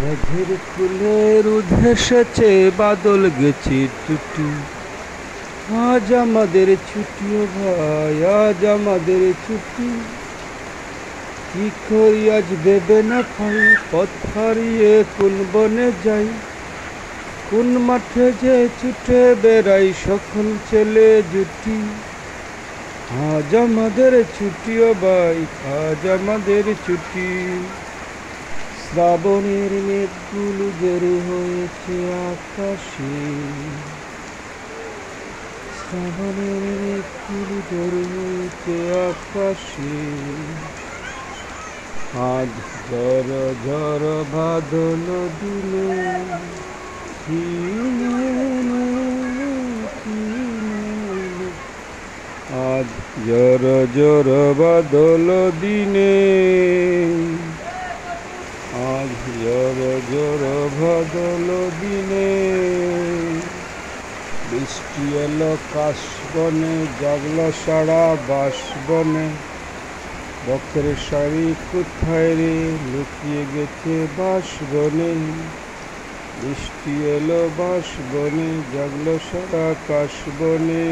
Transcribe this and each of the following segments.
মেঘের ফুলের উধেসেছে বাদল গেছে টুটি। আজ আমাদের ছুটি ও ভাই, আজ আমাদের ছুটি। কি করি আজ ভেবে না পাই, পথ হারিয়ে কোন বনে যাই, কোন মাঠে যে ছুটে বেড়াই সকল ছেলে জুটি। আজ আমাদের ছুটি ও ভাই, আজ আমাদের ছুটি। শ্রাবণের মেঘগুলো জেরে হয়েছে আকাশে, শ্রাবণের মেঘগুলো জেরে হয়েছে আকাশে। আজ ঝড় ঝড় বাদল দিলে আজ ঝড় ঝড় বাদল দিনে, আজ ঝড় ঝড় বাদল দিনে। বৃষ্টি এলো কাশবনে, জাগলো সারা বাসবনে। বকের শাড়ি কোথায় রে, লুকিয়ে গেছে বাসবনে। বৃষ্টি এলো বাসবনে, জাগলো সারা কাশবনে।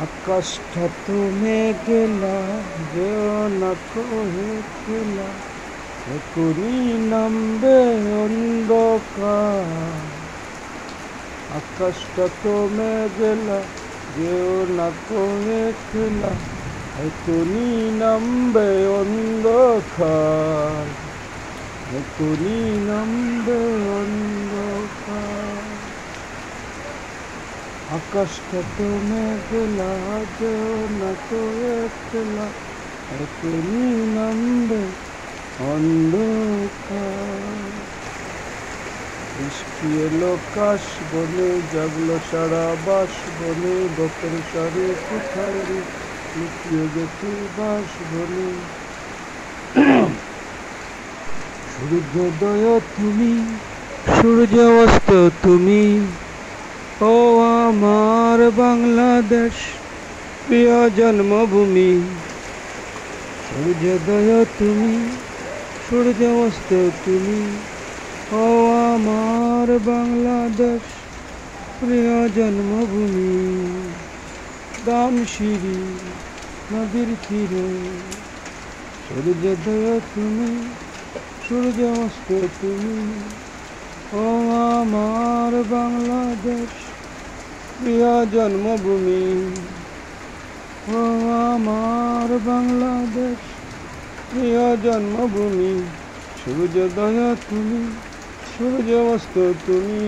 আকাশটা তো মেঘলা, যেও না কহে খেলা, এখনই নামবে অন্ধকার। আকাশটা তো মেঘলা, যেও না কহে খেলা, এখনই নামবে অন্ধকার, এখনই নামবে অন্ধকার। আকাশটা তো মেঘলা, যেও না কহে খেলা, এখনই নামবে অন্ধকার। বৃষ্টি এলো কাশবনে, জাগলো সারা বাসবনে। বকের শাড়ি কোথায় রে, লুকিয়ে গেছে বাসবনে। সূর্যোদয় তুমি, সূর্য অস্ত তুমি, ও আমার বাংলাদেশ প্রিয় জন্মভূমি। সূর্যোদয় তুমি, সূর্য অস্ত তুমি, ও আমার বাংলাদেশ প্রিয় জন্মভূমি। দামশিরি নদীর তীরে, সূর্যোদয় তুমি, সূর্য অস্ত তুমি, ও আমার বাংলাদেশ প্রিয় জন্মভূমি। ও আমার বাংলাদেশ প্রিয় জন্মভূমি। সূর্যোদয় তুমি, সূর্য অস্ত তুমি।